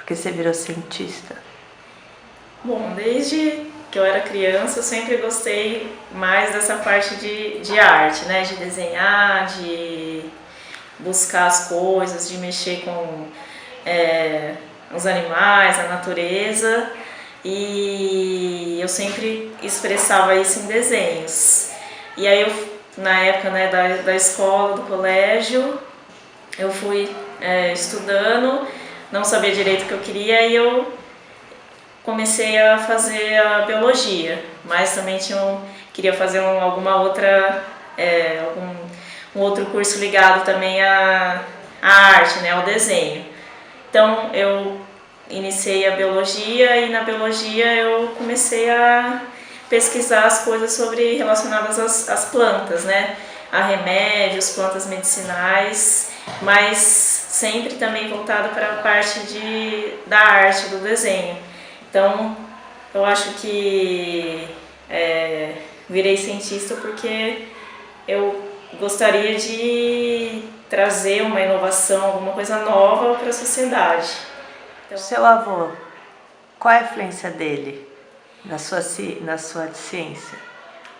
que você virou cientista? Bom, desde que eu era criança, eu sempre gostei mais dessa parte de arte, né? De desenhar, de buscar as coisas, de mexer com os animais, a natureza. E eu sempre expressava isso em desenhos. E aí, na época, né, da escola, do colégio, eu fui estudando, não sabia direito o que eu queria e eu comecei a fazer a biologia, mas também queria fazer alguma outra, um outro curso ligado também à arte, né, ao desenho. Então eu iniciei a biologia e na biologia eu comecei a pesquisar as coisas relacionadas às plantas, né, a remédios, plantas medicinais, mas sempre também voltado para a parte da arte, do desenho. Então, eu acho que virei cientista porque eu gostaria de trazer uma inovação, alguma coisa nova para a sociedade. Então, seu avô, qual é a influência dele na sua ciência?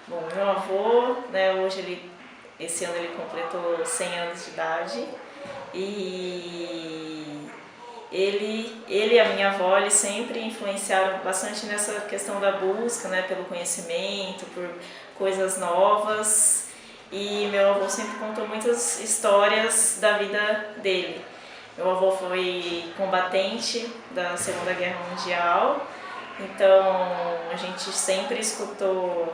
Bom, meu avô, né, esse ano ele completou 100 anos de idade e ele e a minha avó, eles sempre influenciaram bastante nessa questão da busca, né, pelo conhecimento, por coisas novas. E meu avô sempre contou muitas histórias da vida dele. Meu avô foi combatente da Segunda Guerra Mundial, então a gente sempre escutou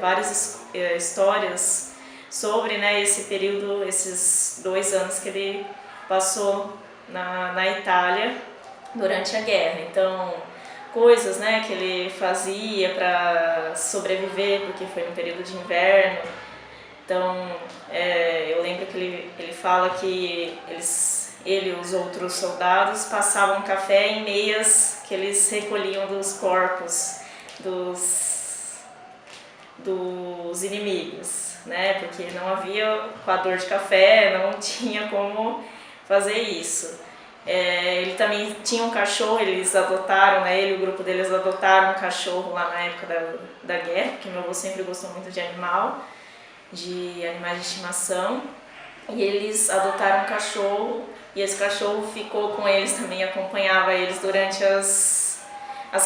várias histórias sobre, né, esse período, esses 2 anos que ele passou na Itália durante a guerra. Então, coisas, né, que ele fazia para sobreviver, porque foi um período de inverno. Então, eu lembro que ele fala que ele e os outros soldados passavam café em meias que eles recolhiam dos corpos dos inimigos, né, porque não havia coador de café, não tinha como fazer isso. Ele também tinha um cachorro, eles adotaram, né, ele e o grupo deles adotaram um cachorro lá na época da guerra, porque meu avô sempre gostou muito de animais de estimação, e eles adotaram um cachorro, e esse cachorro ficou com eles também, acompanhava eles durante as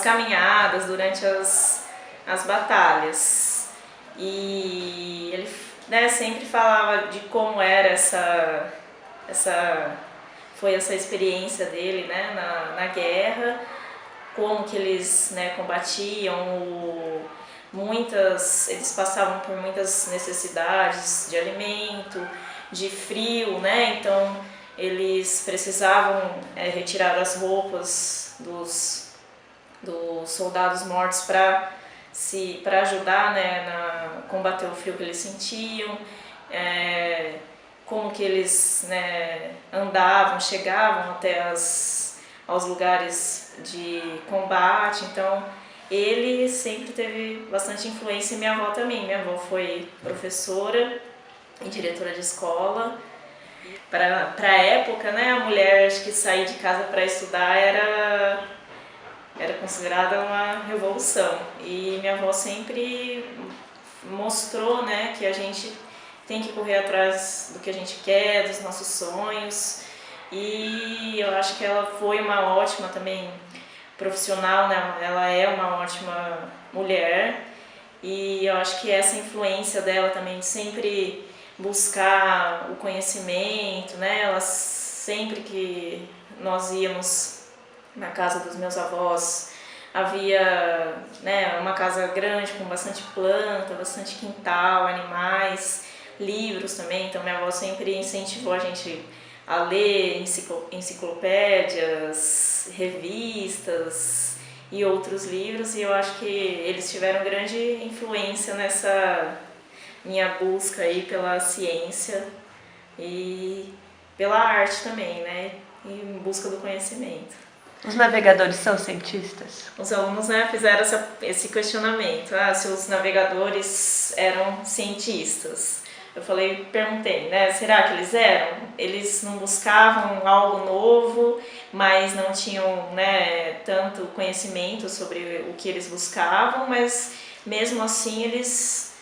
caminhadas, durante as batalhas. E ele, né, sempre falava de como era essa experiência dele, né, na guerra, como que eles, né, combatiam, eles passavam por muitas necessidades de alimento, de frio, né, então eles precisavam retirar as roupas dos soldados mortos para ajudar, né, a combater o frio que eles sentiam, como que eles, né, andavam, chegavam até aos lugares de combate. Então ele sempre teve bastante influência, e minha avó também. Minha avó foi professora e diretora de escola. Para a época, né, a mulher, acho que sair de casa para estudar era considerada uma revolução. E minha avó sempre mostrou, né, que a gente tem que correr atrás do que a gente quer, dos nossos sonhos. E eu acho que ela foi uma ótima também profissional, né? Ela é uma ótima mulher, e eu acho que essa influência dela também de sempre buscar o conhecimento, né? Ela sempre que nós íamos na casa dos meus avós, havia, né, uma casa grande com bastante planta, bastante quintal, animais, livros também. Então minha avó sempre incentivou a gente a ler enciclopédias, revistas e outros livros, e eu acho que eles tiveram grande influência nessa minha busca aí pela ciência e pela arte também, né, em busca do conhecimento. Os navegadores são cientistas? Os alunos, né, fizeram esse questionamento, se os navegadores eram cientistas. Eu falei, perguntei, né, será que eles eram? Eles não buscavam algo novo, mas não tinham, né, tanto conhecimento sobre o que eles buscavam, mas mesmo assim eles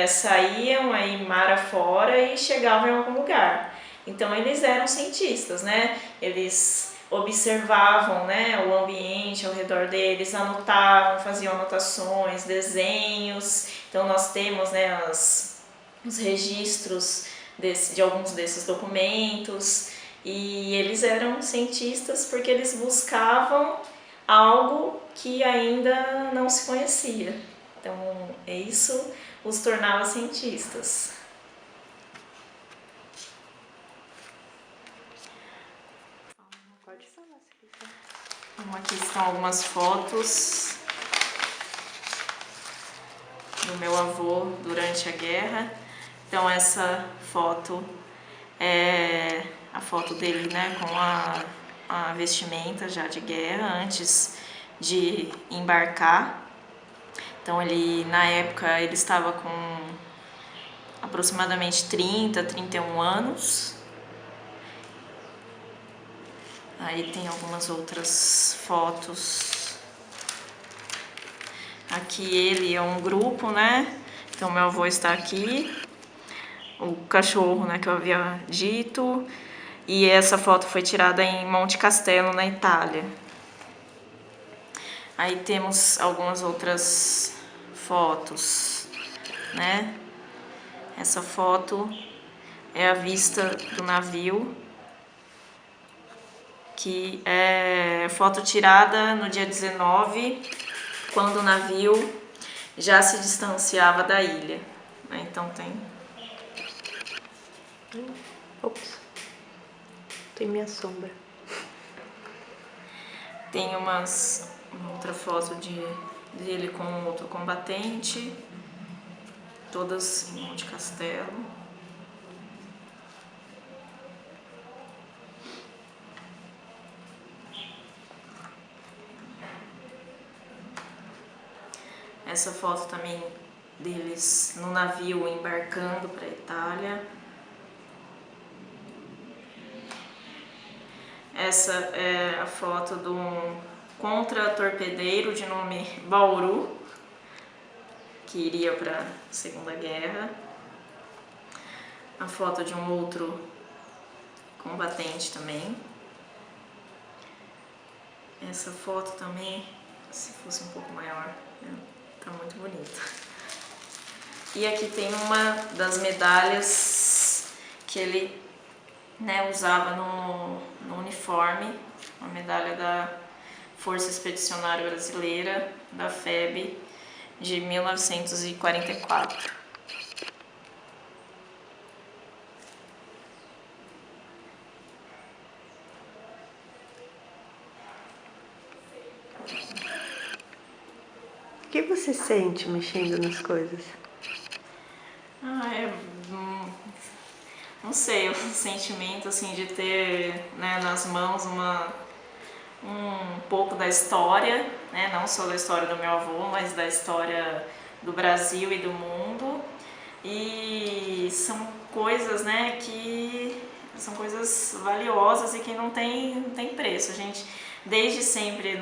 saíam aí mar afora e chegavam em algum lugar. Então eles eram cientistas, né? Eles observavam, né, o ambiente ao redor deles, anotavam, faziam anotações, desenhos. Então nós temos, né, os registros de alguns desses documentos, e eles eram cientistas porque eles buscavam algo que ainda não se conhecia. Então isso os tornava cientistas. Pode falar se quiser. Então, aqui estão algumas fotos do meu avô durante a guerra. Então essa foto é a foto dele, né, com a vestimenta já de guerra, antes de embarcar. Então ele, na época, ele estava com aproximadamente 30, 31 anos. Aí tem algumas outras fotos. Aqui ele é um grupo, né? Então meu avô está aqui, o cachorro, né, que eu havia dito. E essa foto foi tirada em Monte Castello, na Itália. Aí temos algumas outras fotos, né? Essa foto é a vista do navio, que é foto tirada no dia 19, quando o navio já se distanciava da ilha. Então tem... Ops. Tem minha sombra. Tem uma outra foto dele com outro combatente, todas em Monte Castello. Essa foto também deles no navio embarcando para a Itália. Essa é a foto de um contra-torpedeiro de nome Bauru, que iria para a Segunda Guerra. A foto de um outro combatente também. Essa foto também, se fosse um pouco maior, né? Tá muito bonita. E aqui tem uma das medalhas que ele, né, usava no uniforme, uma medalha da Força Expedicionária Brasileira, da FEB, de 1944. O que você sente mexendo nas coisas? Não sei, o sentimento assim de ter, né, nas mãos um pouco da história, né, não só da história do meu avô, mas da história do Brasil e do mundo. E são coisas, né, que são coisas valiosas e que não tem preço. A gente, desde sempre,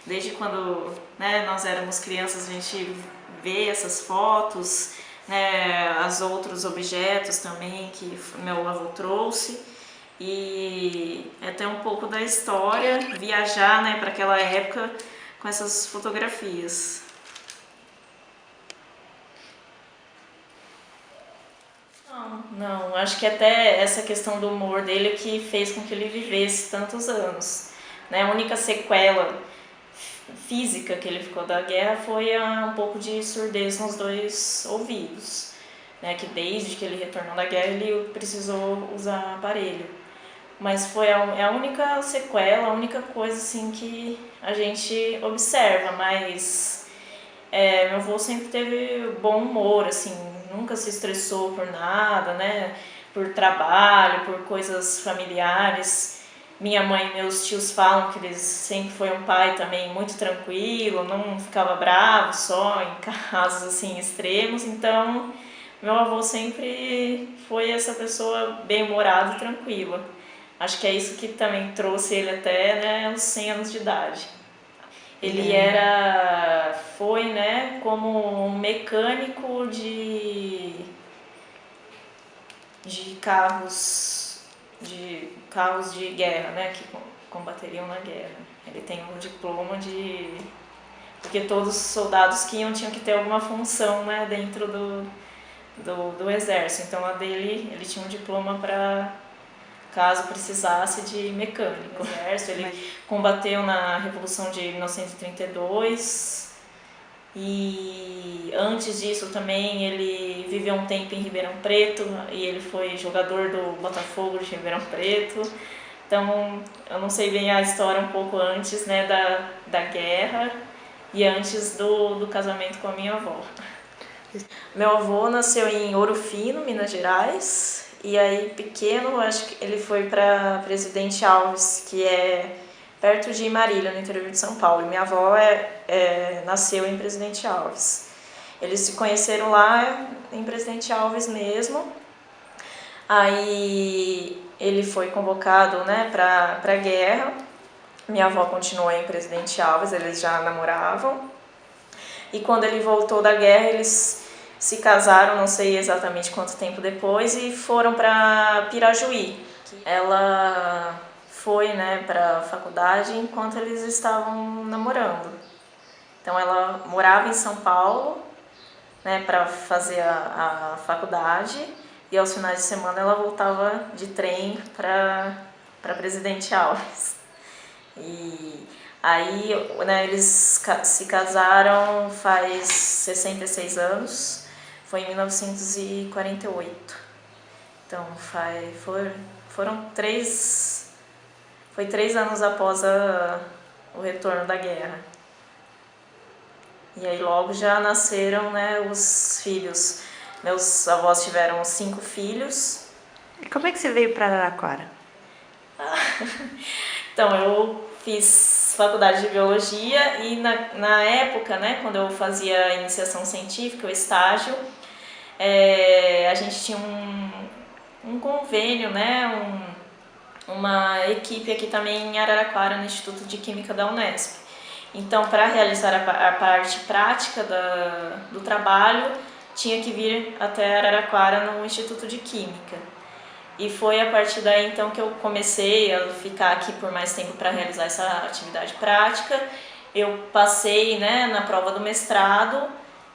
desde quando, né, nós éramos crianças, a gente vê essas fotos, né, os outros objetos também que meu avô trouxe, e até um pouco da história, viajar, né, para aquela época com essas fotografias. Não, acho que até essa questão do humor dele que fez com que ele vivesse tantos anos, né? A única sequela física que ele ficou da guerra foi um pouco de surdez nos dois ouvidos, né? Que desde que ele retornou da guerra ele precisou usar aparelho. Mas foi a única sequela, a única coisa assim que a gente observa, mas meu avô sempre teve bom humor, assim, nunca se estressou por nada, né? Por trabalho, por coisas familiares. Minha mãe e meus tios falam que ele sempre foi um pai também muito tranquilo, não ficava bravo só em casos assim extremos, então Meu avô sempre foi essa pessoa bem-humorada e tranquila. Acho que é isso que também trouxe ele até, né, os 100 anos de idade. Ele foi, né, como um mecânico de carros de guerra, né, que combateriam na guerra. Ele tem um diploma porque todos os soldados que iam tinham que ter alguma função, né, dentro do exército. Então a dele, ele tinha um diploma para caso precisasse de mecânico. Ele combateu na Revolução de 1932 e antes disso também ele viveu um tempo em Ribeirão Preto e ele foi jogador do Botafogo de Ribeirão Preto. Então eu não sei bem a história um pouco antes, né, da guerra e antes do casamento com a minha avó. Meu avô nasceu em Ouro Fino, Minas Gerais. E aí, pequeno, acho que ele foi para Presidente Alves, que é perto de Marília, no interior de São Paulo. E minha avó nasceu em Presidente Alves. Eles se conheceram lá em Presidente Alves mesmo. Aí ele foi convocado, né, para a guerra. Minha avó continuou em Presidente Alves, eles já namoravam. E quando ele voltou da guerra, eles se casaram, não sei exatamente quanto tempo depois, e foram para Pirajuí. Ela foi, né, para a faculdade enquanto eles estavam namorando. Então ela morava em São Paulo, né, para fazer a faculdade, e aos finais de semana ela voltava de trem para Presidente Alves. E aí, né, eles se casaram faz 66 anos, foi em 1948. Então foram 3 anos após o retorno da guerra. E aí logo já nasceram, né, os filhos. Meus avós tiveram 5 filhos. E como é que você veio para Araraquara? Então, eu fiz faculdade de biologia e na época, né, quando eu fazia a iniciação científica, o estágio, a gente tinha um convênio, né, uma equipe aqui também em Araraquara, no Instituto de Química da Unesp. Então, para realizar a parte prática do trabalho, tinha que vir até Araraquara no Instituto de Química. E foi a partir daí então que eu comecei a ficar aqui por mais tempo para realizar essa atividade prática. Eu passei, né, na prova do mestrado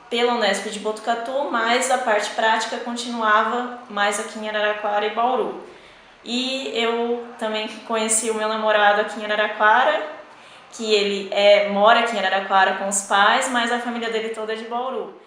pela Unesp de Botucatu, mas a parte prática continuava mais aqui em Araraquara e Bauru. E eu também conheci o meu namorado aqui em Araraquara, que ele mora aqui em Araraquara com os pais, mas a família dele toda é de Bauru.